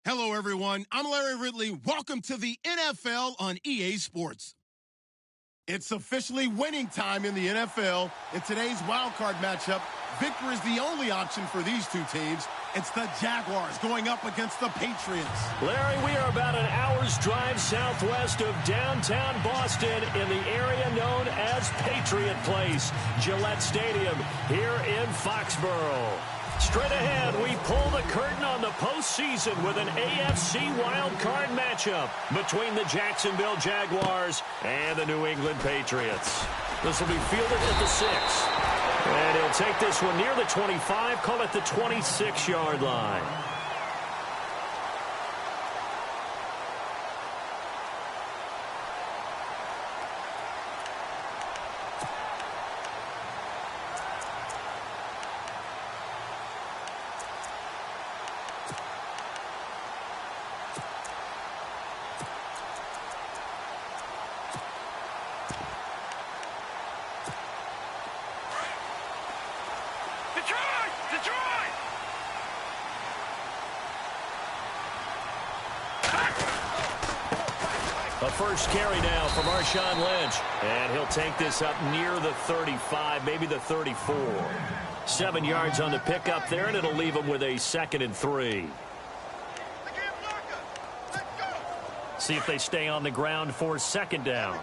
Hello, everyone. I'm Larry Ridley. Welcome to the NFL on EA Sports. It's officially winning time in the NFL. In today's wildcard matchup, victory is the only option for these two teams. It's the Jaguars going up against the Patriots. Larry, we are about an hour's drive southwest of downtown Boston in the area known as Patriot Place, Gillette Stadium here in Foxborough. Straight ahead, we pull the curtain on the postseason with an AFC wildcard matchup between the Jacksonville Jaguars and the New England Patriots. This will be fielded at the 6. And he'll take this one near the 25, call it the 26-yard line. A first carry now from Marshawn Lynch. And he'll take this up near the 35, maybe the 34. 7 yards on the pickup there, and it'll leave him with a 2nd and 3. See if they stay on the ground for 2nd down.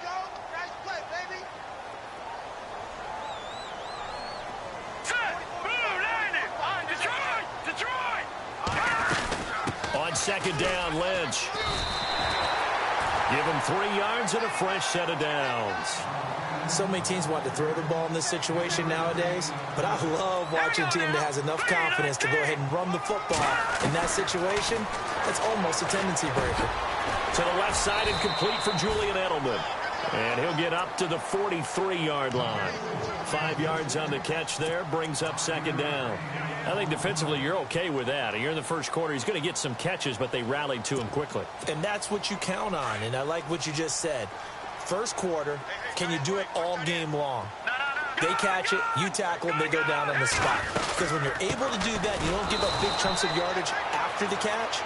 On 2nd down, Lynch. Give him 3 yards and a fresh set of downs. So many teams want to throw the ball in this situation nowadays, but I love watching a team that has enough confidence to go ahead and run the football. In that situation, that's almost a tendency breaker. To the left side and complete for Julian Edelman. And he'll get up to the 43-yard line. 5 yards on the catch there, brings up 2nd down. I think defensively you're okay with that. You're in the first quarter. He's going to get some catches, but they rallied to him quickly. And that's what you count on, and I like what you just said. First quarter, can you do it all game long? They catch it, you tackle them, they go down on the spot. Because when you're able to do that, you don't give up big chunks of yardage after the catch.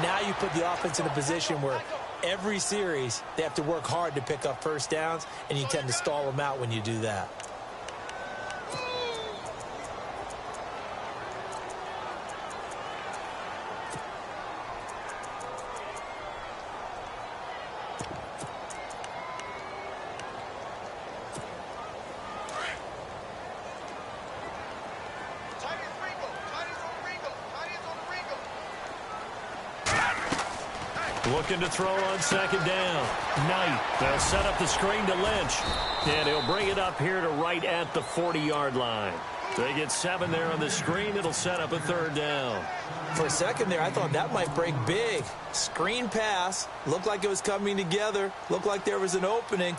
Now you put the offense in a position where every series they have to work hard to pick up first downs, and you tend to stall them out when you do that. Looking to throw on 2nd down. Knight. They'll set up the screen to Lynch. And he'll bring it up here to right at the 40-yard line. They get 7 there on the screen. It'll set up a 3rd down. For a second there, I thought that might break big. Screen pass. Looked like it was coming together. Looked like there was an opening.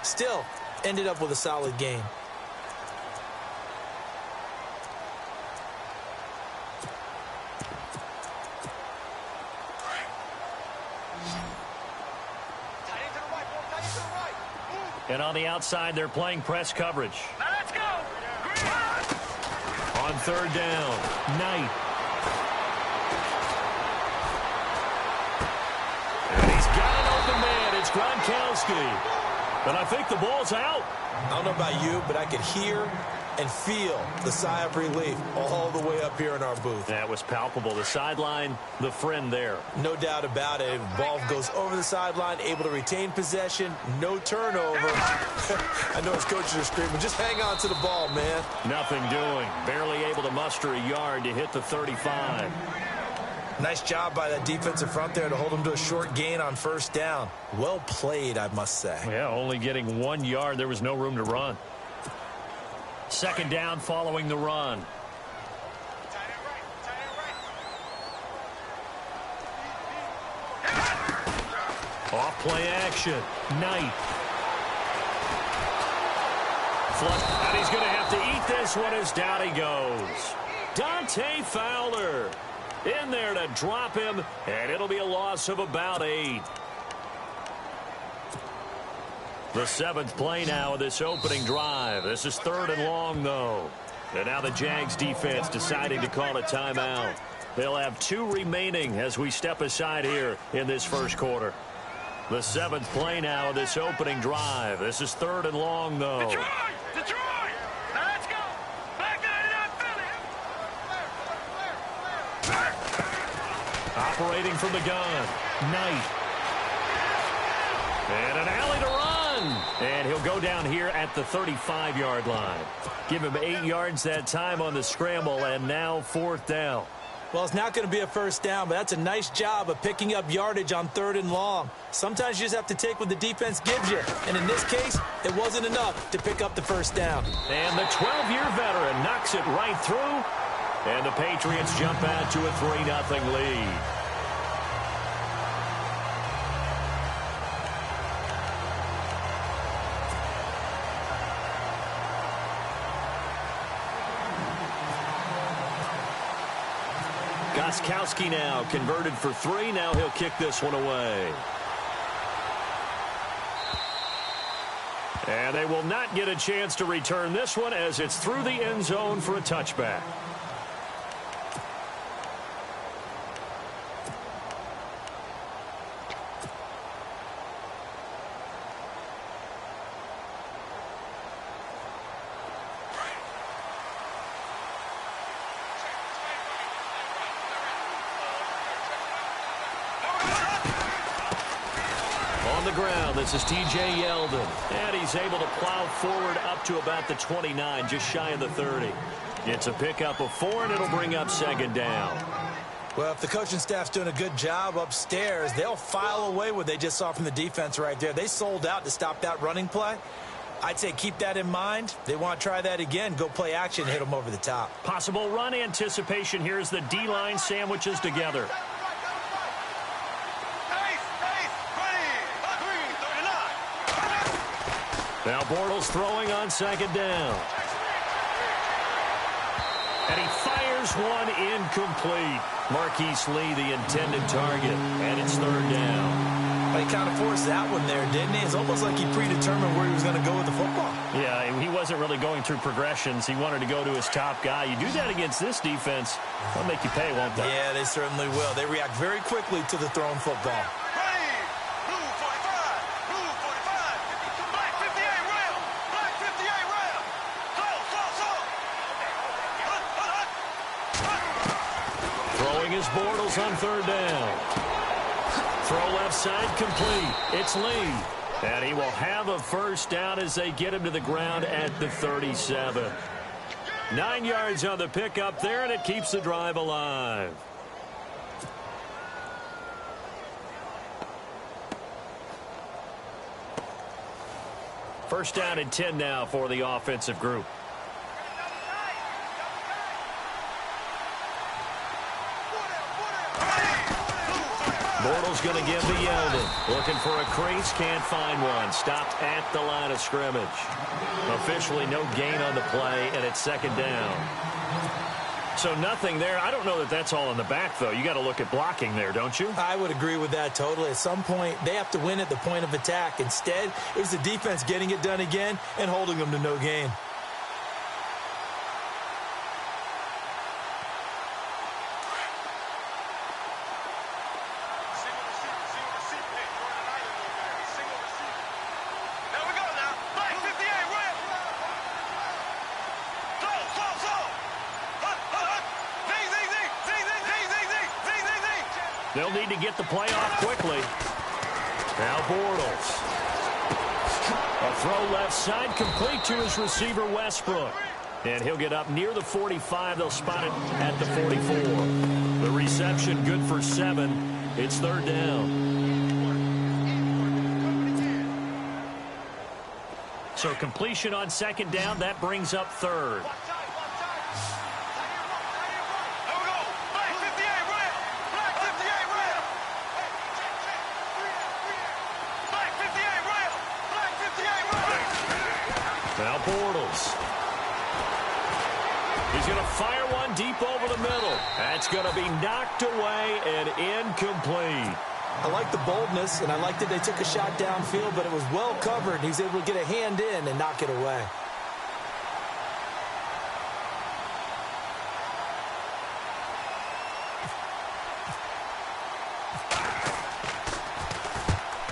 Still, ended up with a solid game. And on the outside, they're playing press coverage. Now let's go. On 3rd down, Knight. And he's got an open man. It's Gronkowski. But I think the ball's out. I don't know about you, but I could hear and feel the sigh of relief all the way up here in our booth. That was palpable. The sideline, the friend there. No doubt about it. Ball goes over the sideline, able to retain possession, no turnover. I know his coaches are screaming, just hang on to the ball, man. Nothing doing. Barely able to muster a yard to hit the 35. Nice job by that defensive front there to hold him to a short gain on 1st down. Well played, I must say. Yeah, only getting 1 yard. There was no room to run. 2nd down following the run. Off play action. Knight. And he's going to have to eat this one as down he goes. Dante Fowler in there to drop him, and it'll be a loss of about 8. The 7th play now of this opening drive. This is 3rd and long, though. And now the Jags defense deciding to call a timeout. They'll have 2 remaining as we step aside here in this first quarter. The 7th play now of this opening drive. This is 3rd and long, though. Detroit! Detroit! Now let's go! Back 99 Philly! Operating from the gun. Knight. And an alley to run. And he'll go down here at the 35-yard line. Give him 8 yards that time on the scramble, and now 4th down. Well, it's not going to be a first down, but that's a nice job of picking up yardage on 3rd and long. Sometimes you just have to take what the defense gives you. And in this case, it wasn't enough to pick up the first down. And the 12-year veteran knocks it right through. And the Patriots jump out to a 3-0 lead. Gostkowski now converted for 3. Now he'll kick this one away. And they will not get a chance to return this one as it's through the end zone for a touchback. On the ground, this is T.J. Yeldon. And he's able to plow forward up to about the 29, just shy of the 30. It's a pickup of 4, and it'll bring up 2nd down. Well, if the coaching staff's doing a good job upstairs, they'll file away what they just saw from the defense right there. They sold out to stop that running play. I'd say keep that in mind. They want to try that again. Go play action, hit them over the top. Possible run anticipation here as the D-line sandwiches together. Now Bortles throwing on 2nd down. And he fires one incomplete. Marquise Lee, the intended target, and it's 3rd down. But he kind of forced that one there, didn't he? It's almost like he predetermined where he was going to go with the football. Yeah, he wasn't really going through progressions. He wanted to go to his top guy. You do that against this defense, they'll make you pay, won't they? Yeah, they certainly will. They react very quickly to the thrown football. Throwing his Bortles on 3rd down. Throw left side complete. It's Lee. And he will have a first down as they get him to the ground at the 37. 9 yards on the pickup there, and it keeps the drive alive. First down and 10 now for the offensive group. Bortles going to give to Yeldon. Looking for a crease, can't find one. Stopped at the line of scrimmage. Officially no gain on the play, and it's 2nd down. So nothing there. I don't know that that's all in the back, though. You got to look at blocking there, don't you? I would agree with that totally. At some point, they have to win at the point of attack. Instead, it was the defense getting it done again and holding them to no gain. They'll need to get the play off quickly. Now Bortles. A throw left side complete to his receiver Westbrook. And he'll get up near the 45. They'll spot it at the 44. The reception good for 7. It's 3rd down. So completion on 2nd down. That brings up 3rd. Now Bortles. He's going to fire one deep over the middle. That's going to be knocked away and incomplete. I like the boldness, and I like that they took a shot downfield, but it was well covered. He's able to get a hand in and knock it away.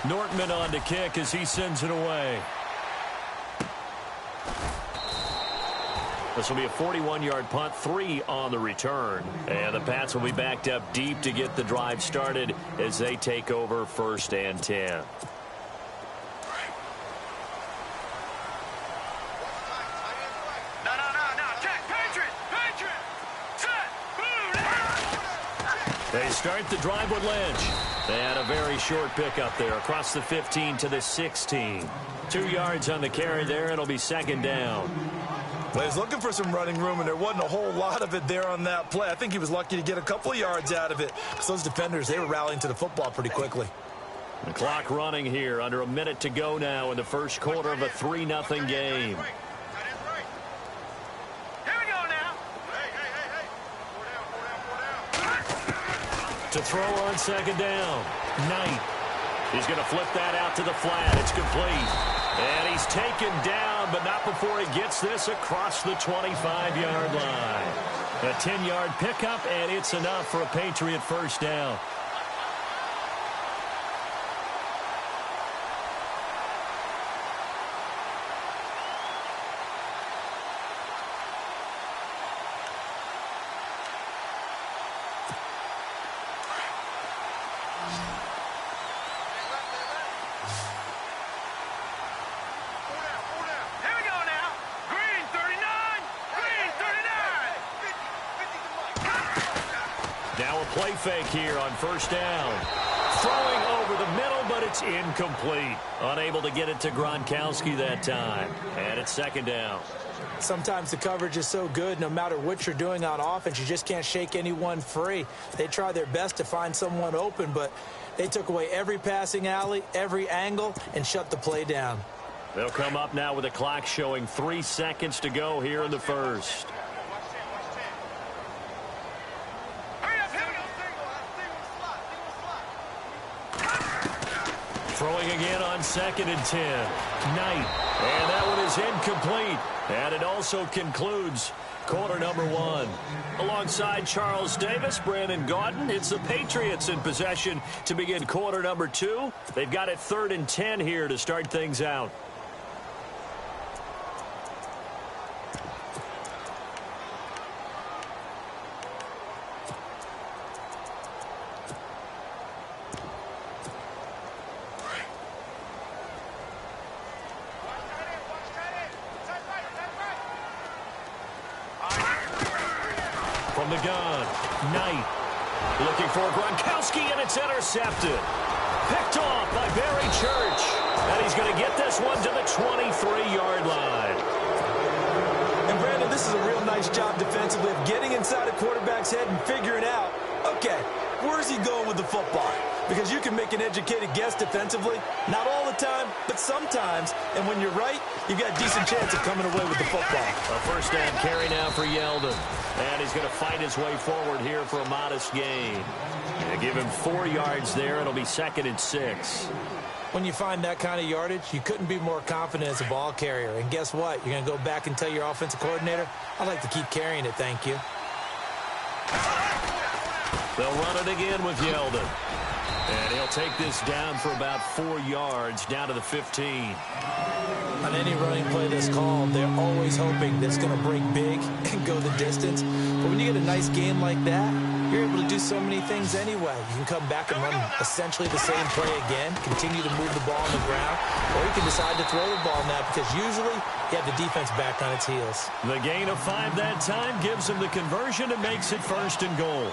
Nortman on to kick as he sends it away. This will be a 41-yard punt, 3 on the return. And the Pats will be backed up deep to get the drive started as they take over 1st and 10. They start the drive with Lynch. And a very short pickup there across the 15 to the 16. 2 yards on the carry there. It'll be 2nd down. Well, he was looking for some running room, and there wasn't a whole lot of it there on that play. I think he was lucky to get a couple of yards out of it because those defenders, they were rallying to the football pretty quickly. The clock running here. Under a minute to go now in the first quarter of a 3-0 game. To throw on 2nd down. Knight. He's going to flip that out to the flat. It's complete. And he's taken down, but not before he gets this across the 25-yard line. A 10-yard pickup, and it's enough for a Patriot first down. Now a play fake here on 1st down. Throwing over the middle, but it's incomplete. Unable to get it to Gronkowski that time. And it's 2nd down. Sometimes the coverage is so good, no matter what you're doing on offense, you just can't shake anyone free. They try their best to find someone open, but they took away every passing alley, every angle, and shut the play down. They'll come up now with a clock showing 3 seconds to go here in the first. Throwing again on 2nd and 10. Knight. And that one is incomplete. And it also concludes quarter number 1. Alongside Charles Davis, Brandon Gautlet, it's the Patriots in possession to begin quarter number 2. They've got it 3rd and 10 here to start things out. From the gun, Knight looking for Gronkowski, and it's intercepted. Picked off by Barry Church. And he's going to get this one to the 23-yard line. And, Brandon, this is a real nice job defensively of getting inside a quarterback's head and figuring out, okay, where's he going with the football? Because you can make an educated guess defensively. Not all the time, but sometimes. And when you're right, you've got a decent chance of coming away with the football. A first down carry now for Yeldon. And he's going to fight his way forward here for a modest gain. They give him 4 yards there. It'll be 2nd and 6. When you find that kind of yardage, you couldn't be more confident as a ball carrier. And guess what? You're going to go back and tell your offensive coordinator, I'd like to keep carrying it, thank you. They'll run it again with Yeldon. And he'll take this down for about 4 yards, down to the 15. On any running play that's called, they're always hoping that it's going to break big and go the distance. But when you get a nice game like that, you're able to do so many things anyway. You can come back and run essentially the same play again, continue to move the ball on the ground, or you can decide to throw the ball now because usually you have the defense back on its heels. The gain of 5 that time gives him the conversion and makes it 1st and goal.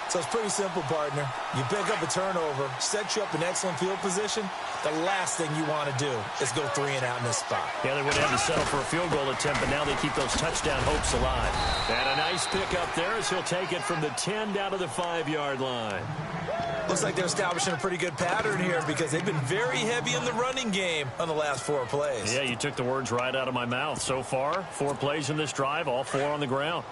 So it's pretty simple, partner. You pick up a turnover, set you up in excellent field position. The last thing you want to do is go 3 and out in this spot. Yeah, they would have to settle for a field goal attempt, but now they keep those touchdown hopes alive. And a nice pick up there as he'll take it from the 10 down to the 5-yard line. Looks like they're establishing a pretty good pattern here because they've been very heavy in the running game on the last 4 plays. Yeah, you took the words right out of my mouth. So far, 4 plays in this drive, all 4 on the ground.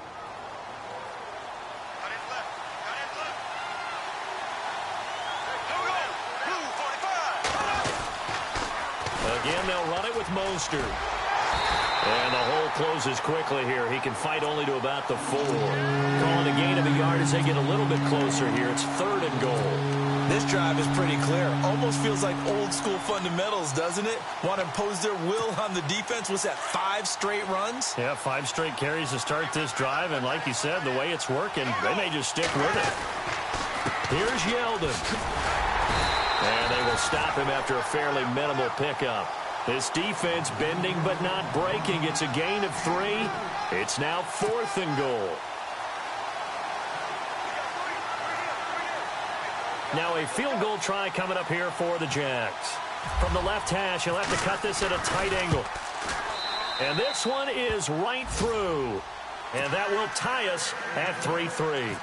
Again, they'll run it with Mostert. And the hole closes quickly here. He can fight only to about the 4. Calling a gain of a yard as they get a little bit closer here. It's 3rd and goal. This drive is pretty clear. Almost feels like old school fundamentals, doesn't it? Want to impose their will on the defense. Was that 5 straight runs? Yeah, 5 straight carries to start this drive. And like you said, the way it's working, they may just stick with it. Here's Yeldon. And they will stop him after a fairly minimal pickup. This defense bending but not breaking. It's a gain of 3. It's now 4th and goal. Now a field goal try coming up here for the Jags. From the left hash, he'll have to cut this at a tight angle. And this one is right through. And that will tie us at 3-3.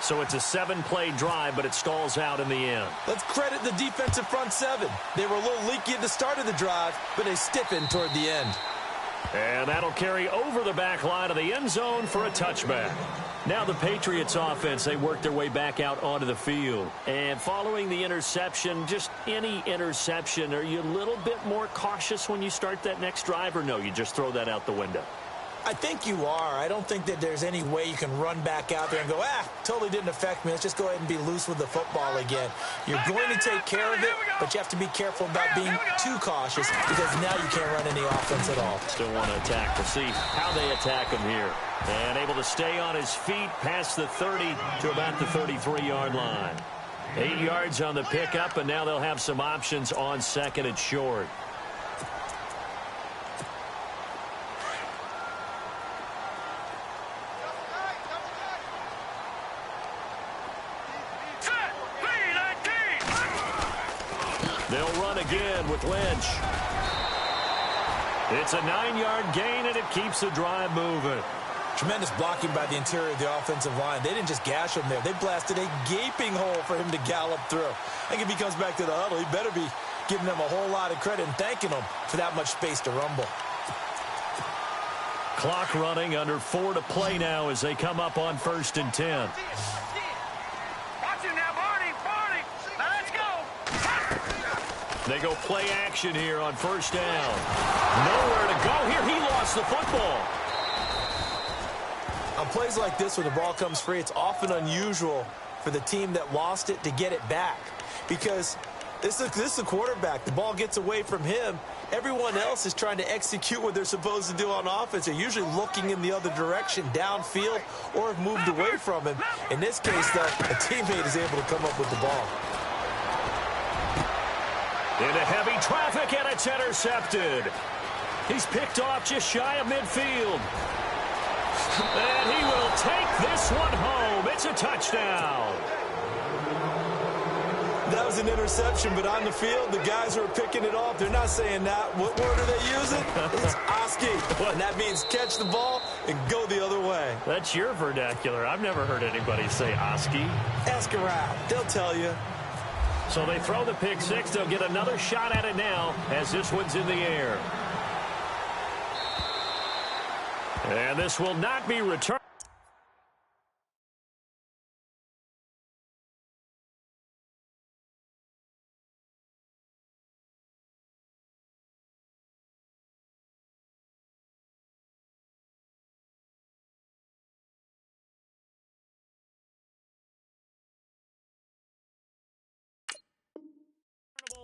So it's a 7-play drive, but it stalls out in the end. Let's credit the defensive front 7. They were a little leaky at the start of the drive, but they stiffened toward the end. And that'll carry over the back line of the end zone for a touchback. Now the Patriots offense, they work their way back out onto the field. And following the interception, just any interception, are you a little bit more cautious when you start that next drive, or no, you just throw that out the window? I think you are. I don't think that there's any way you can run back out there and go, totally didn't affect me. Let's just go ahead and be loose with the football again. You're going to take care of it, but you have to be careful about being too cautious because now you can't run any offense at all. Still want to attack. We'll see how they attack him here. And able to stay on his feet past the 30 to about the 33-yard line. 8 yards on the pickup, and now they'll have some options on 2nd and short. They'll run again with Lynch. It's a 9-yard gain, and it keeps the drive moving. Tremendous blocking by the interior of the offensive line. They didn't just gash him there. They blasted a gaping hole for him to gallop through. I think if he comes back to the huddle, he better be giving them a whole lot of credit and thanking them for that much space to rumble. Clock running, under 4 to play now as they come up on 1st and 10. They go play action here on 1st down. Nowhere to go here. He lost the football. On plays like this where the ball comes free, it's often unusual for the team that lost it to get it back. Because this is a quarterback. The ball gets away from him. Everyone else is trying to execute what they're supposed to do on offense. They're usually looking in the other direction, downfield, or have moved away from him. In this case, though, a teammate is able to come up with the ball. Into heavy traffic, and it's intercepted. He's picked off just shy of midfield. And he will take this one home. It's a touchdown. That was an interception, but on the field, the guys who are picking it off, they're not saying that. What word are they using? It's Oski. And that means catch the ball and go the other way. That's your vernacular. I've never heard anybody say Oski. Ask around. They'll tell you. So they throw the pick 6. They'll get another shot at it now as this one's in the air. And this will not be returned.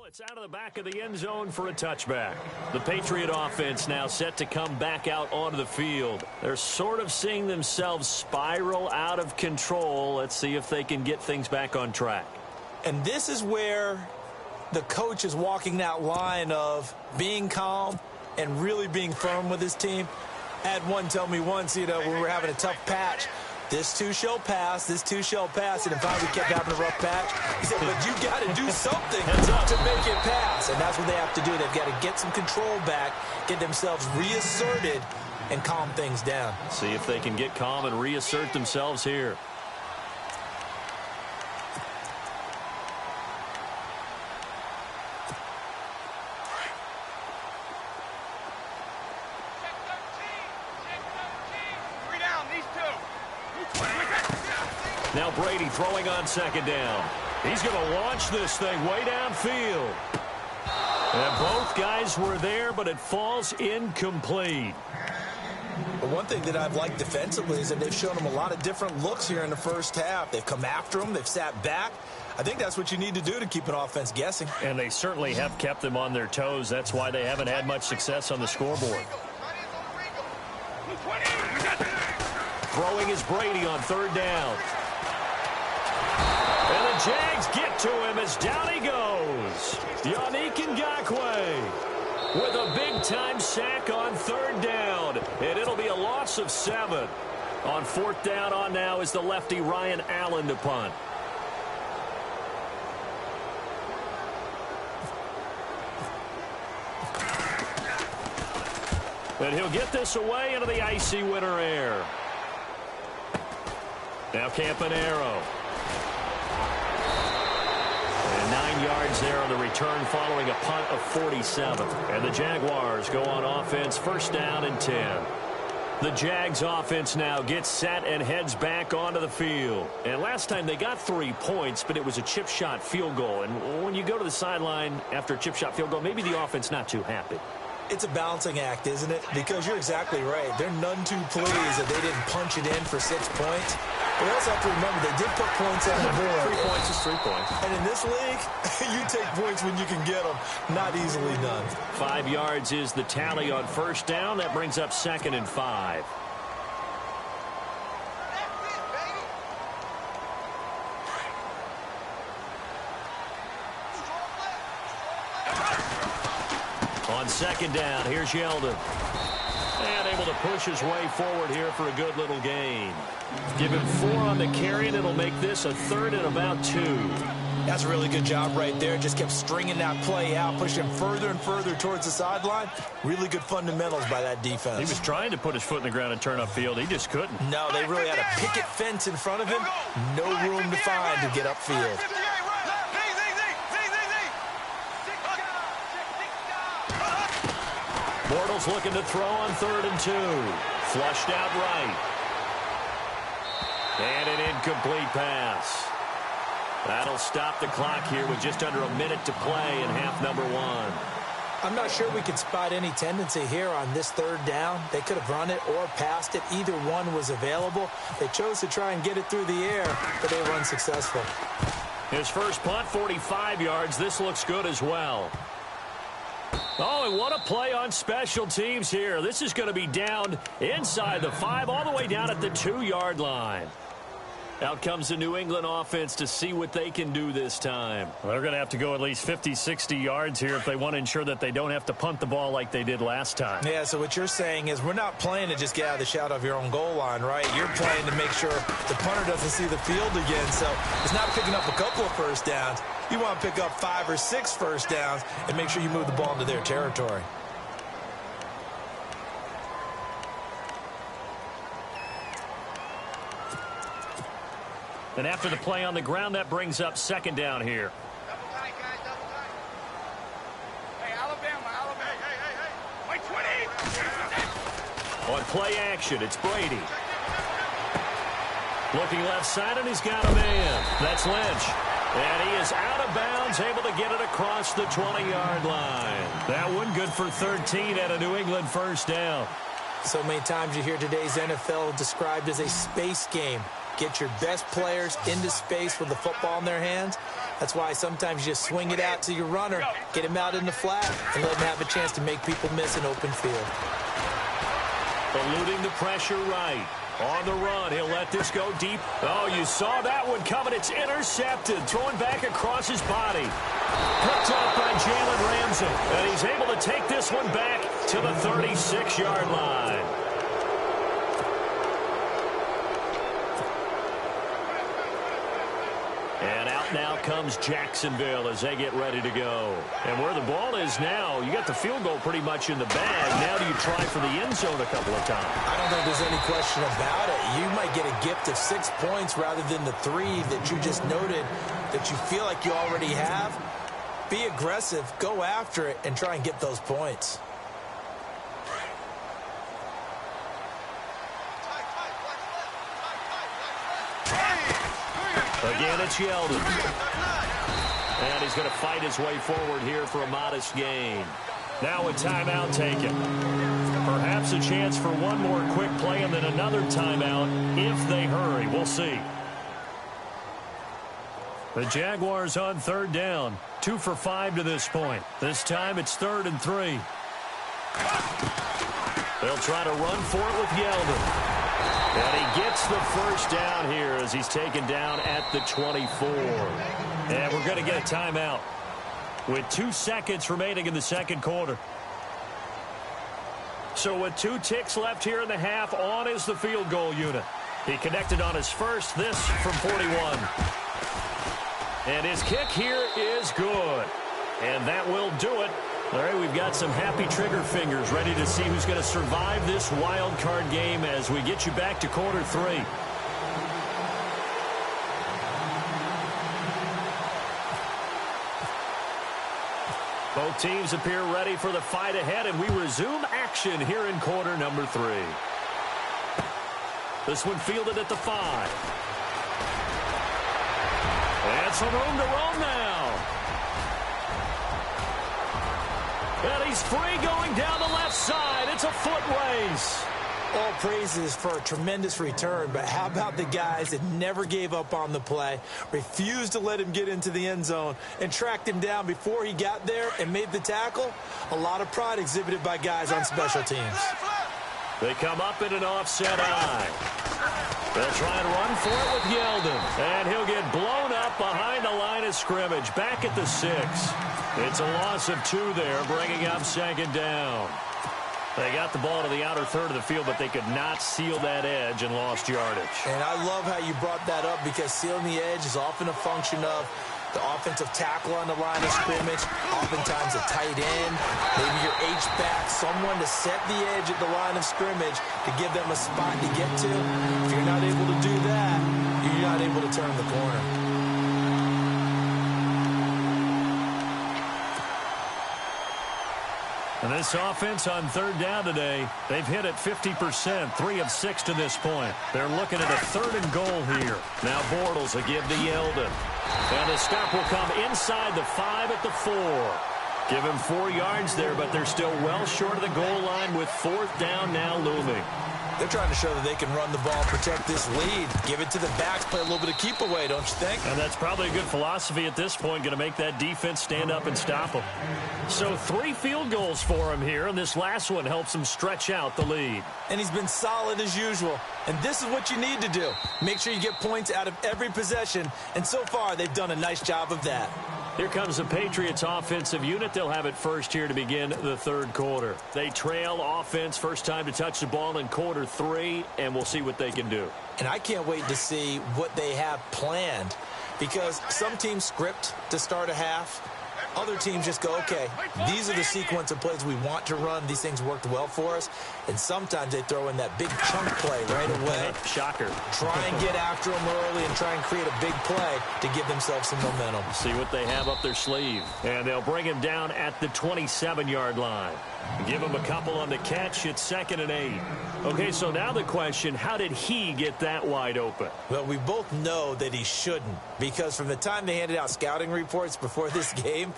It's out of the back of the end zone for a touchback. The Patriot offense now set to come back out onto the field. They're sort of seeing themselves spiral out of control. Let's see if they can get things back on track. And this is where the coach is walking that line of being calm and really being firm with his team. I had one tell me once, when we were having a tough patch, this too shall pass, this too shall pass, and if we kept having a rough patch, he said, but you got to do something to make it pass, and that's what they have to do. They've got to get some control back, get themselves reasserted, and calm things down. See if they can get calm and reassert themselves here. Now Brady throwing on 2nd down. He's going to launch this thing way downfield. And both guys were there, but it falls incomplete. But one thing that I've liked defensively is that they've shown them a lot of different looks here in the first half. They've come after them. They've sat back. I think that's what you need to do to keep an offense guessing. And they certainly have kept them on their toes. That's why they haven't had much success on the scoreboard. Throwing is Brady on third down. And the Jags get to him as down he goes. Yannick Ngakoue with a big-time sack on third down. And it'll be a loss of 7. On fourth down on now is the lefty Ryan Allen to punt. And he'll get this away into the icy winter air. Now Campanaro. And 9 yards there on the return following a punt of 47. And the Jaguars go on offense, first down and 10. The Jags offense now gets set and heads back onto the field. And last time they got 3 points, but it was a chip shot field goal. And when you go to the sideline after a chip shot field goal, maybe the offense not too happy. It's a balancing act, isn't it? Because you're exactly right. They're none too pleased that they didn't punch it in for 6 points. But we also have to remember they did put points on the board. 3 points is 3 points. And in this league, you take points when you can get them. Not easily done. 5 yards is the tally on first down. That brings up 2nd and 5. On second down, here's Yeldon. And able to push his way forward here for a good little gain. Give him 4 on the carry, and it'll make this a 3rd and about 2. That's a really good job right there. Just kept stringing that play out, pushing him further and further towards the sideline. Really good fundamentals by that defense. He was trying to put his foot in the ground and turn upfield. He just couldn't. No, they really had a picket fence in front of him. No room to find to get upfield. Bortles looking to throw on 3rd and 2. Flushed out right. And an incomplete pass. That'll stop the clock here with just under a minute to play in half number 1. I'm not sure we could spot any tendency here on this 3rd down. They could have run it or passed it. Either one was available. They chose to try and get it through the air, but they were unsuccessful. His first punt, 45 yards. This looks good as well. Oh, and what a play on special teams here. This is going to be down inside the 5, all the way down at the 2-yard line. Out comes the New England offense to see what they can do this time. Well, they're going to have to go at least 50, 60 yards here if they want to ensure that they don't have to punt the ball like they did last time. Yeah, so what you're saying is we're not playing to just get out of the shadow of your own goal line, right? You're playing to make sure the punter doesn't see the field again. So it's not picking up a couple of first downs. You want to pick up 5 or 6 first downs and make sure you move the ball into their territory. And after the play on the ground, that brings up 2nd down here. Double tight, guys, double tight. Hey, Alabama. Hey. Wait, 20. On play action, it's Brady. Looking left side, and he's got a man. That's Lynch. And he is out of bounds, able to get it across the 20-yard line. That one good for 13 at a New England first down. So many times you hear today's NFL described as a space game. Get your best players into space with the football in their hands. That's why sometimes you just swing it out to your runner, get him out in the flat, and let him have a chance to make people miss an open field. Eluding the pressure right. On the run, he'll let this go deep. Oh, you saw that one coming. It's intercepted. Throwing back across his body. Picked up by Jalen Ramsey. And he's able to take this one back to the 36-yard line. And out now comes Jacksonville as they get ready to go. And where the ball is now, you got the field goal pretty much in the bag. Now do you try for the end zone a couple of times? I don't think there's any question about it. You might get a gift of 6 points rather than the 3 that you just noted that you feel like you already have. Be aggressive, go after it, and try and get those points. Again, it's Yeldon. And he's going to fight his way forward here for a modest gain. Now a timeout taken. Perhaps a chance for one more quick play and then another timeout if they hurry. We'll see. The Jaguars on third down. 2 for 5 to this point. This time it's 3rd and 3. They'll try to run for it with Yeldon. And he gets the first down here as he's taken down at the 24. And we're going to get a timeout with 2 seconds remaining in the second quarter. So with 2 ticks left here in the half, on is the field goal unit. He connected on his first, this from 41. And his kick here is good. And that will do it. All right, we've got some happy trigger fingers ready to see who's going to survive this wild card game as we get you back to quarter 3. Both teams appear ready for the fight ahead, and we resume action here in quarter number 3. This one fielded at the 5. And some room to roam now. And he's free going down the left side. It's a foot race. All praises for a tremendous return, but how about the guys that never gave up on the play, refused to let him get into the end zone, and tracked him down before he got there and made the tackle? A lot of pride exhibited by guys on special teams. They come up in an offset eye. They'll try and run for it with Yeldon. And he'll get blown up behind the line of scrimmage, back at the 6. It's a loss of 2 there, bringing up 2nd down. They got the ball to the outer third of the field, but they could not seal that edge and lost yardage. And I love how you brought that up, because sealing the edge is often a function of the offensive tackle on the line of scrimmage, oftentimes a tight end, maybe your H-back, someone to set the edge at the line of scrimmage to give them a spot to get to. If you're not able to do that, you're not able to turn the corner. And this offense on third down today, they've hit it 50%, 3 of 6 to this point. They're looking at a 3rd and goal here. Now Bortles will give to Yeldon. And the stop will come inside the 5 at the 4. Give him 4 yards there, but they're still well short of the goal line with 4th down now looming. They're trying to show that they can run the ball, protect this lead, give it to the backs, play a little bit of keep away, don't you think? And that's probably a good philosophy at this point, going to make that defense stand up and stop them. So 3 field goals for him here, and this last one helps him stretch out the lead. And he's been solid as usual. And this is what you need to do. Make sure you get points out of every possession, and so far they've done a nice job of that. Here comes the Patriots offensive unit. They'll have it first here to begin the 3rd quarter. They trail offense, first time to touch the ball in quarter 3, and we'll see what they can do. And I can't wait to see what they have planned, because some teams script to start a half. Other teams just go, okay, these are the sequence of plays we want to run. These things worked well for us. And sometimes they throw in that big chunk play right away. Shocker. Try and get after them early and try and create a big play to give themselves some momentum. See what they have up their sleeve. And they'll bring him down at the 27-yard line. Give him a couple on the catch. It's 2nd and 8. Okay, so now the question, how did he get that wide open? Well, we both know that he shouldn't, because from the time they handed out scouting reports before this game,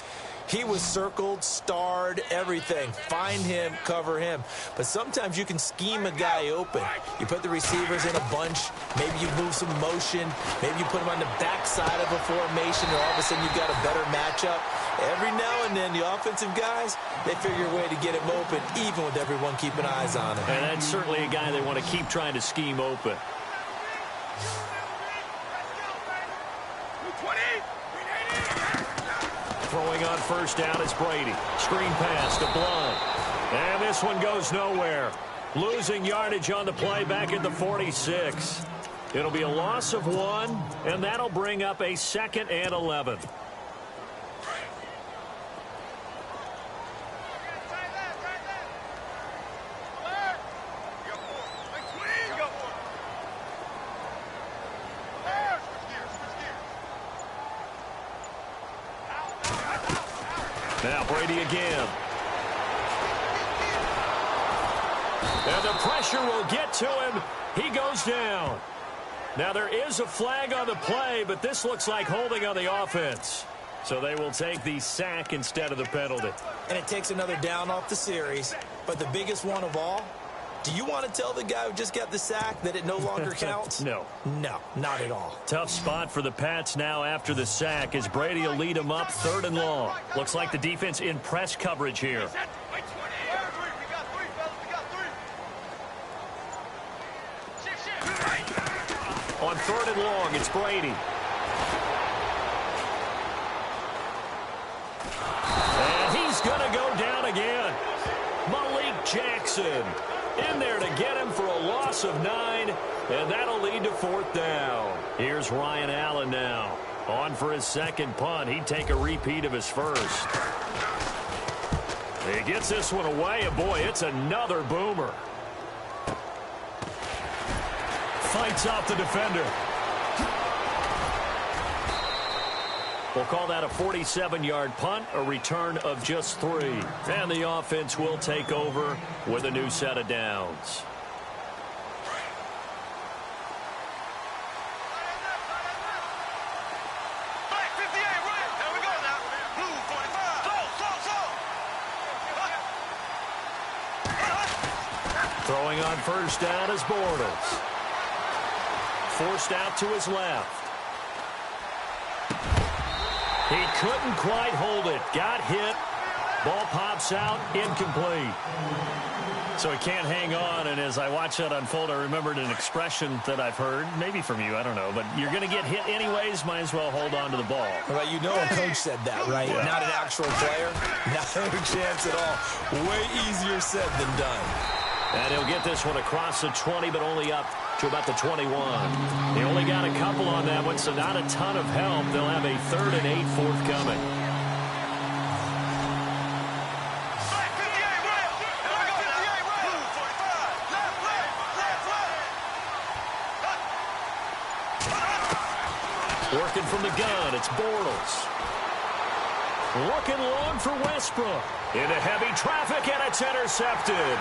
he was circled, starred, everything. Find him, cover him. But sometimes you can scheme a guy open. You put the receivers in a bunch. Maybe you move some motion. Maybe you put him on the backside of a formation, and all of a sudden you've got a better matchup. Every now and then, the offensive guys, they figure a way to get him open, even with everyone keeping eyes on him. And that's certainly a guy they want to keep trying to scheme open. Throwing on first down is Brady. Screen pass to Blunt. And this one goes nowhere. Losing yardage on the play back at the 46. It'll be a loss of 1, and that'll bring up a 2nd and 11. Now Brady again. And the pressure will get to him. He goes down. Now there is a flag on the play, but this looks like holding on the offense. So they will take the sack instead of the penalty. And it takes another down off the series. But the biggest one of all, do you want to tell the guy who just got the sack that it no longer counts? No. No, not at all. Tough spot for the Pats now after the sack as Brady will lead them up 3rd and long. Looks like the defense in press coverage here. On 3rd and long, it's Brady. And he's going to go down again. Malik Jackson in there to get him for a loss of 9, and that'll lead to 4th down. Here's Ryan Allen now. On for his second punt. He'd take a repeat of his first. He gets this one away, and boy, it's another boomer. Fights off the defender. We'll call that a 47-yard punt, a return of just 3. And the offense will take over with a new set of downs. Throwing on first down is Bortles. Forced out to his left. He couldn't quite hold it. Got hit. Ball pops out. Incomplete. So he can't hang on, and as I watch that unfold, I remembered an expression that I've heard, maybe from you, I don't know, but you're going to get hit anyways, might as well hold on to the ball. Well, you know a coach said that, right? Yeah. Not an actual player. Not a chance at all. Way easier said than done. And he'll get this one across the 20, but only up to about the 21. They only got a couple on that one, so not a ton of help. They'll have a 3rd and 8 forthcoming. Working from the gun, it's Bortles. Looking long for Westbrook. Into heavy traffic, and it's intercepted.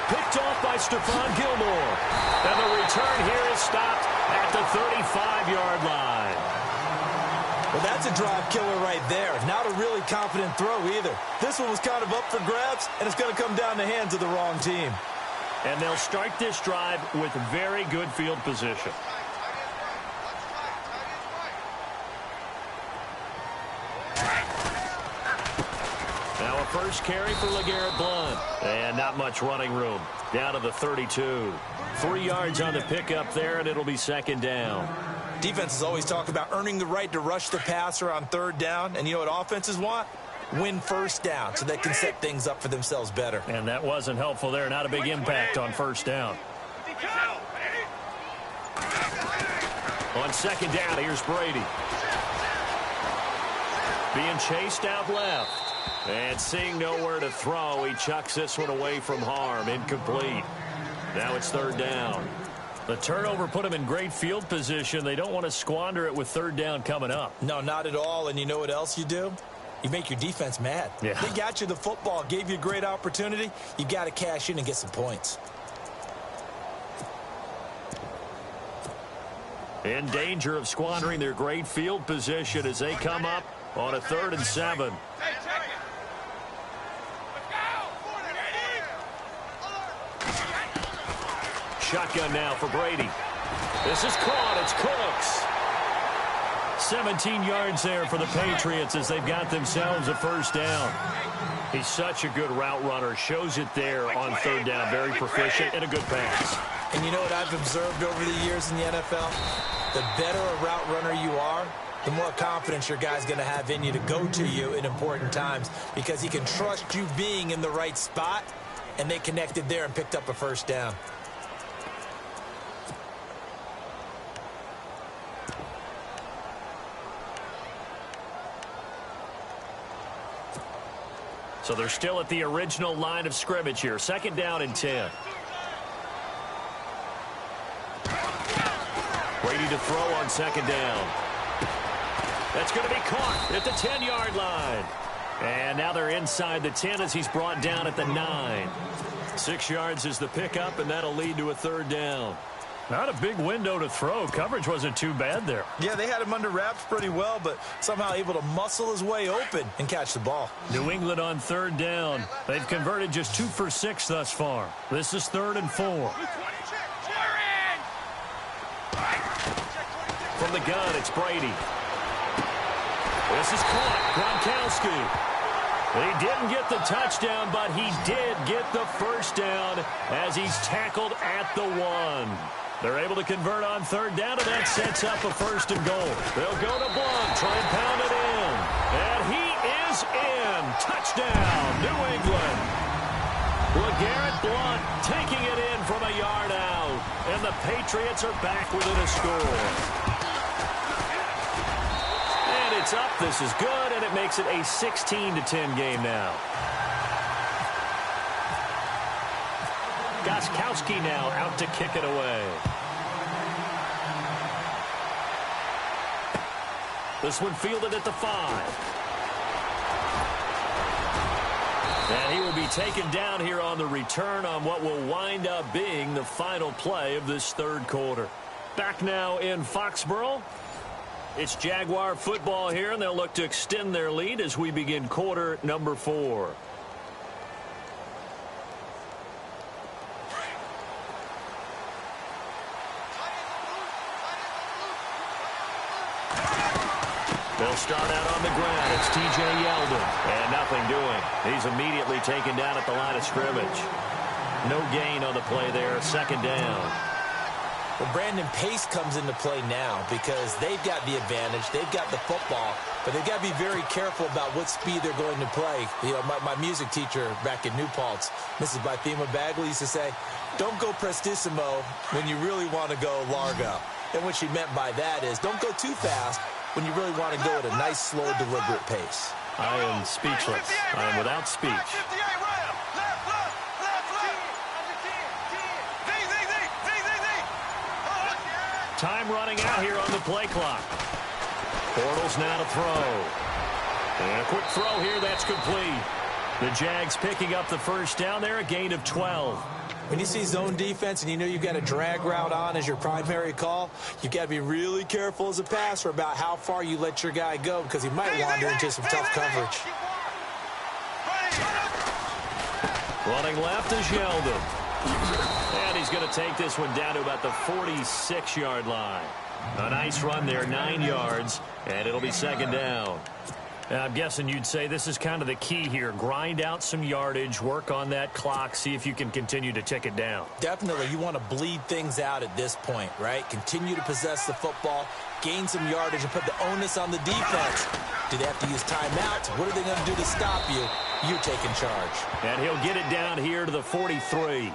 Picked off by Stephon Gilmore. And the return here is stopped at the 35-yard line. Well, that's a drive killer right there. Not a really confident throw either. This one was kind of up for grabs, and it's going to come down the hands of the wrong team. And they'll start this drive with very good field position. Now a first carry for LeGarrette Blount. And not much running room. Down to the 32. 3 yards on the pickup there, and it'll be 2nd down. Defenses always talk about earning the right to rush the passer on 3rd down. And you know what offenses want? Win 1st down so they can set things up for themselves better. And that wasn't helpful there. Not a big impact on 1st down. On 2nd down, here's Brady. Being chased out left. And seeing nowhere to throw, he chucks this one away from harm. Incomplete. Now it's 3rd down. The turnover put him in great field position. They don't want to squander it with 3rd down coming up. No, not at all. And you know what else you do? You make your defense mad. Yeah. They got you the football, gave you a great opportunity. You got to cash in and get some points. In danger of squandering their great field position as they come up on a 3rd and 7. Shotgun now for Brady. This is caught. It's Cooks. 17 yards there for the Patriots as they've got themselves a 1st down. He's such a good route runner. Shows it there on 3rd down. Very proficient and a good pass. And you know what I've observed over the years in the NFL? The better a route runner you are, the more confidence your guy's going to have in you to go to you in important times because he can trust you being in the right spot, and they connected there and picked up a 1st down. So they're still at the original line of scrimmage here. 2nd down and 10. Brady to throw on 2nd down. That's going to be caught at the 10-yard line. And now they're inside the 10 as he's brought down at the 9. 6 yards is the pickup, and that'll lead to a 3rd down. Not a big window to throw. Coverage wasn't too bad there. Yeah, they had him under wraps pretty well, but somehow able to muscle his way open and catch the ball. New England on third down. They've converted just 2 for 6 thus far. This is 3rd and 4. From the gun, it's Brady. This is caught. Gronkowski. He didn't get the touchdown, but he did get the first down as he's tackled at the 1. They're able to convert on third down, and that sets up a 1st and goal. They'll go to Blunt, try and pound it in. And he is in. Touchdown, New England. LeGarrette Blunt taking it in from a yard out. And the Patriots are back within a score. And it's up. This is good, and it makes it a 16-10 game now. Gostkowski now out to kick it away. This one fielded at the 5. And he will be taken down here on the return on what will wind up being the final play of this 3rd quarter. Back now in Foxborough. It's Jaguar football here, and they'll look to extend their lead as we begin quarter number 4. They'll start out on the ground. It's T.J. Yeldon. And nothing doing. He's immediately taken down at the line of scrimmage. No gain on the play there. 2nd down. Well, Brandon, pace comes into play now because they've got the advantage. They've got the football, but they've got to be very careful about what speed they're going to play. You know, my music teacher back in New Paltz, Mrs. Bythema Bagley, used to say, don't go prestissimo when you really want to go largo. And what she meant by that is don't go too fast when you really want to go at a nice, slow, deliberate pace. I am speechless. I am without speech. Time running out here on the play clock. Bortles now to throw. And a quick throw here, that's complete. The Jags picking up the 1st down there, a gain of 12. When you see zone defense and you know you've got a drag route on as your primary call, you've got to be really careful as a passer about how far you let your guy go because he might wander into some tough coverage. Running left is Yeldon. And he's going to take this one down to about the 46-yard line. A nice run there, 9 yards, and it'll be 2nd down. I'm guessing you'd say this is kind of the key here. Grind out some yardage, work on that clock, see if you can continue to tick it down. Definitely. You want to bleed things out at this point, right? Continue to possess the football, gain some yardage, and put the onus on the defense. Do they have to use timeouts? What are they going to do to stop you? You're taking charge. And he'll get it down here to the 43.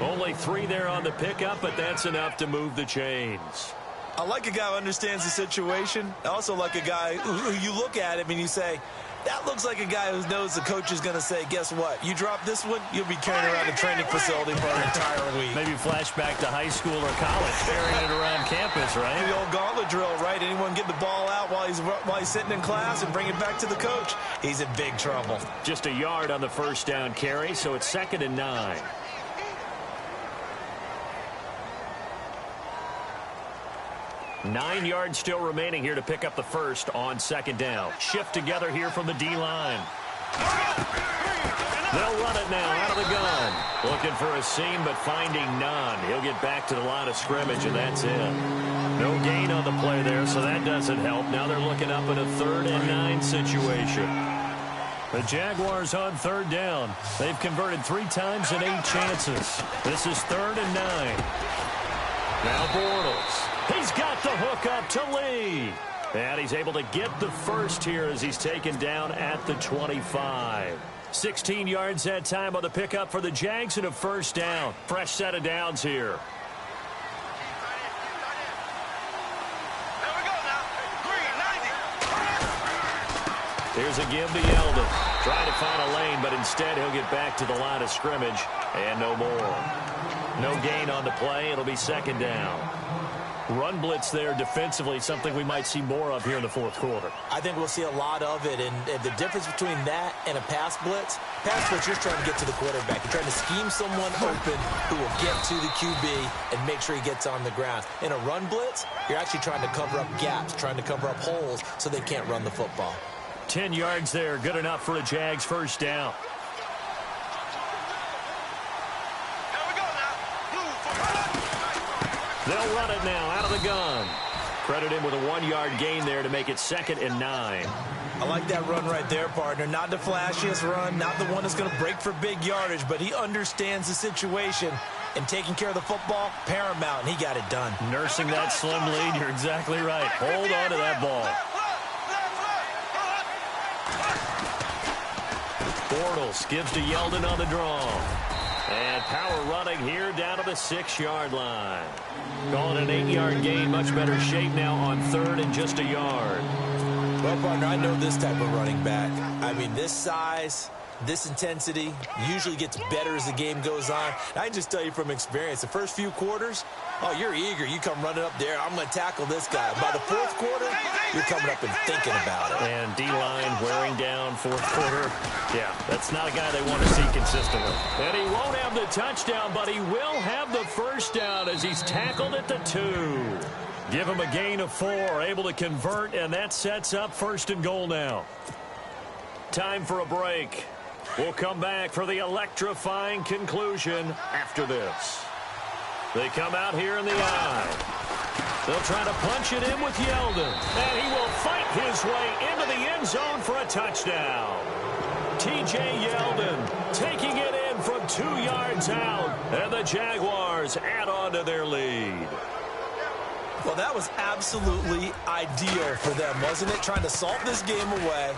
Only 3 there on the pickup, but that's enough to move the chains. I like a guy who understands the situation. I also like a guy who you look at him and you say, that looks like a guy who knows the coach is going to say, guess what? You drop this one, you'll be carrying around the training facility for an entire week. Maybe flashback to high school or college, carrying it around campus, right? The old Gautlet drill, right? Anyone get the ball out while he's sitting in class and bring it back to the coach? He's in big trouble. Just a yard on the 1st down carry, so it's 2nd and 9. Nine yards still remaining here to pick up the 1st on 2nd down. Shift together here from the D-line. They'll run it now out of the gun. Looking for a seam, but finding none. He'll get back to the line of scrimmage, and that's it. No gain on the play there, so that doesn't help. Now they're looking up in a 3rd and 9 situation. The Jaguars on 3rd down. They've converted 3 times in 8 chances. This is 3rd and 9. Now Bortles. He's got the hook up to Lee. And he's able to get the 1st here as he's taken down at the 25. 16 yards that time on the pickup for the Jags and a 1st down. Fresh set of downs here. Here's a give to Yeldon. Trying to find a lane, but instead he'll get back to the line of scrimmage. And no more. No gain on the play. It'll be 2nd down. Run blitz there defensively, something we might see more of here in the fourth quarter. I think we'll see a lot of it, and the difference between that and a pass blitz, you're trying to get to the quarterback. You're trying to scheme someone open who will get to the QB and make sure he gets on the ground. In a run blitz, you're actually trying to cover up gaps, trying to cover up holes so they can't run the football. 10 yards there, good enough for a Jags first down. They'll run it now out of the gun. Credit him with a 1-yard gain there to make it 2nd and 9. I like that run right there, partner. Not the flashiest run, not the one that's going to break for big yardage, but he understands the situation, and taking care of the football, paramount, and he got it done. Nursing that slim lead, you're exactly right. Hold on to that ball. Bortles gives to Yeldon on the draw. And power running here down to the 6-yard line. Calling an 8-yard gain. Much better shape now on 3rd and just a yard. Well, partner, I know this type of running back. I mean, this size, this intensity usually gets better as the game goes on. I can just tell you from experience, the first few quarters, oh, you're eager. You come running up there. I'm going to tackle this guy. By the fourth quarter, you're coming up and thinking about it. And D-line wearing down fourth quarter. Yeah, that's not a guy they want to see consistently. And he won't have the touchdown, but he will have the first down as he's tackled at the 2. Give him a gain of 4, able to convert, and that sets up 1st and goal now. Time for a break. We'll come back for the electrifying conclusion after this. They come out here in the eye. They'll try to punch it in with Yeldon. And he will fight his way into the end zone for a touchdown. T.J. Yeldon taking it in from 2 yards out. And the Jaguars add on to their lead. Well, that was absolutely ideal for them, wasn't it? Trying to salt this game away.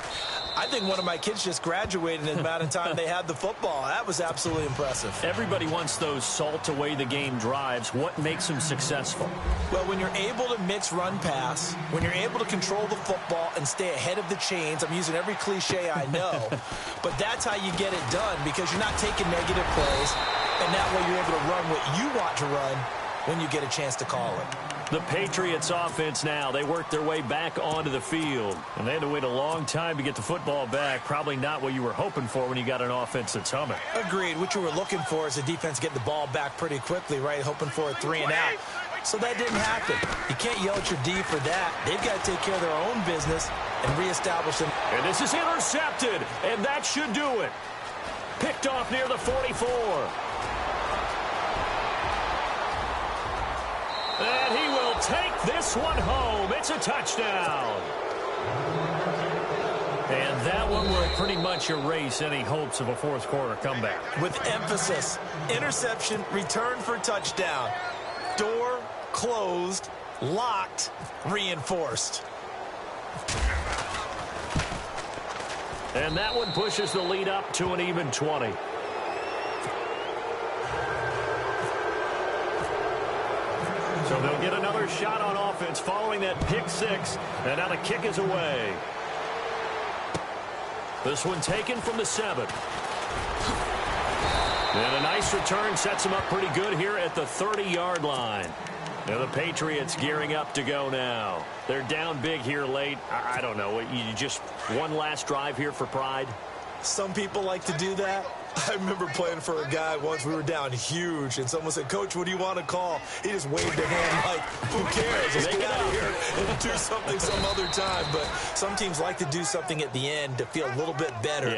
I think one of my kids just graduated in the amount of time they had the football. That was absolutely impressive. Everybody wants those salt-away-the-game drives. What makes them successful? Well, when you're able to mix run-pass, when you're able to control the football and stay ahead of the chains, I'm using every cliche I know, but that's how you get it done because you're not taking negative plays, and that way you're able to run what you want to run when you get a chance to call it. The Patriots offense now, they worked their way back onto the field. And they had to wait a long time to get the football back. Probably not what you were hoping for when you got an offense that's humming. Agreed. What you were looking for is the defense getting the ball back pretty quickly, right? Hoping for a 3 and out. So that didn't happen. You can't yell at your D for that. They've got to take care of their own business and reestablish them. And this is intercepted, and that should do it. Picked off near the 44. And he will take this one home. It's a touchdown. And that one will pretty much erase any hopes of a fourth quarter comeback. With emphasis, interception, return for touchdown. Door closed, locked, reinforced. And that one pushes the lead up to an even 20. So they'll get another shot on offense following that pick 6. And now the kick is away. This one taken from the 7. And a nice return sets them up pretty good here at the 30-yard line. Now the Patriots gearing up to go now. They're down big here late. I don't know. You just one last drive here for pride? Some people like to do that. I remember playing for a guy once. We were down huge, and someone said, "Coach, what do you want to call?" He just waved a hand like, who cares? Let's get out of here and do something some other time. But some teams like to do something at the end to feel a little bit better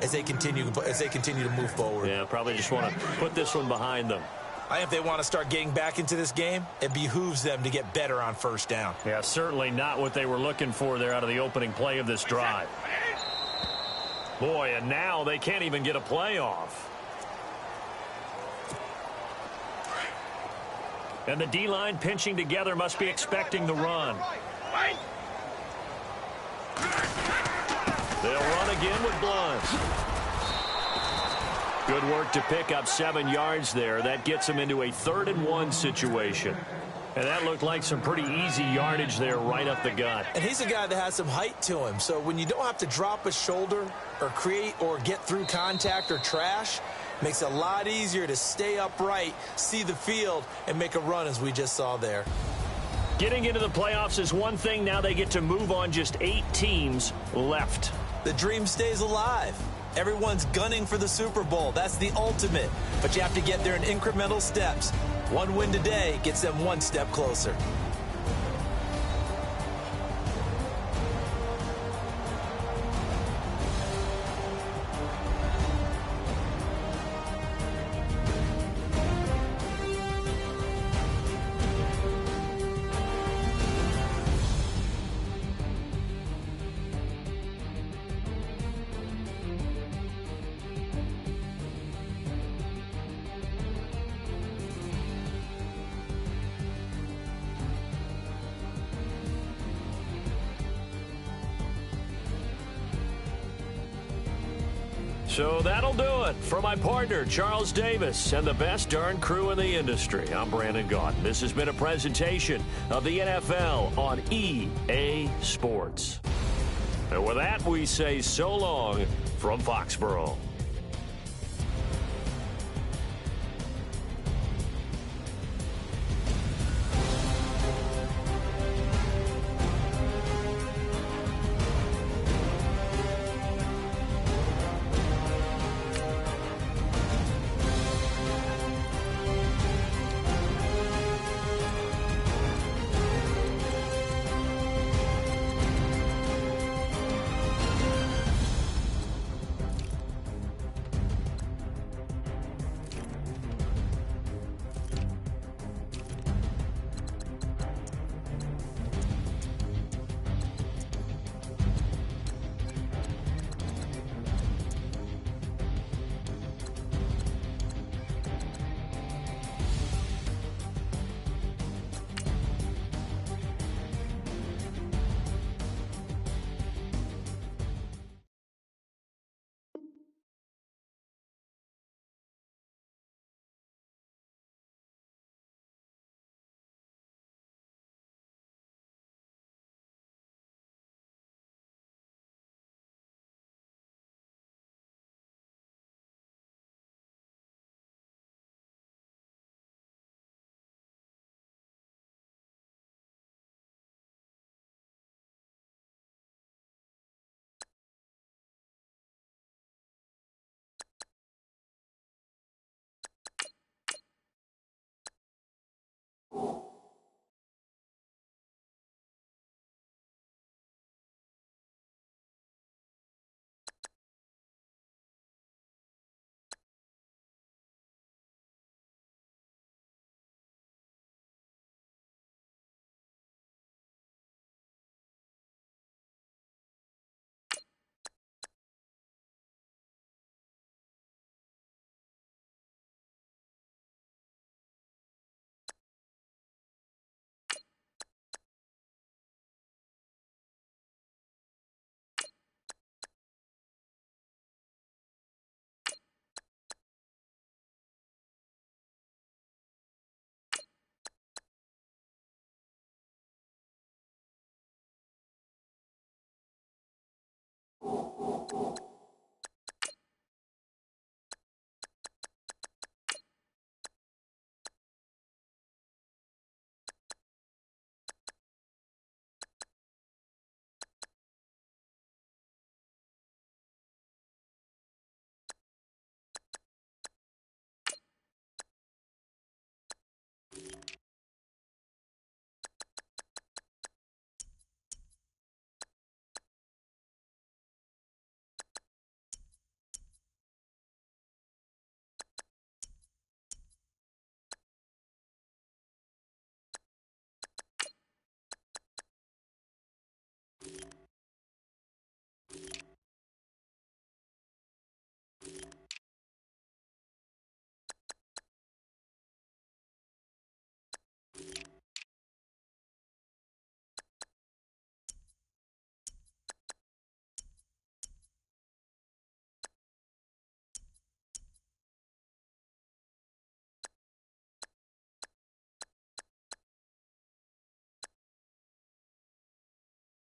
as they continue to move forward. Yeah, probably just want to put this one behind them. I think if they want to start getting back into this game, it behooves them to get better on first down. Yeah, certainly not what they were looking for there out of the opening play of this drive. Boy, and now they can't even get a play off. And the D-line pinching together must be expecting the run. They'll run again with Blunt. Good work to pick up 7 yards there. That gets them into a 3rd and 1 situation. And that looked like some pretty easy yardage there right up the gut. And he's a guy that has some height to him. So when you don't have to drop a shoulder or create or get through contact or trash, makes it a lot easier to stay upright, see the field, and make a run as we just saw there. Getting into the playoffs is one thing. Now they get to move on. Just 8 teams left. The dream stays alive. Everyone's gunning for the Super Bowl. That's the ultimate. But you have to get there in incremental steps. One win today gets them one step closer. So that'll do it. For my partner, Charles Davis, and the best darn crew in the industry, I'm Brandon Gautlet. This has been a presentation of the NFL on EA Sports. And with that, we say so long from Foxborough.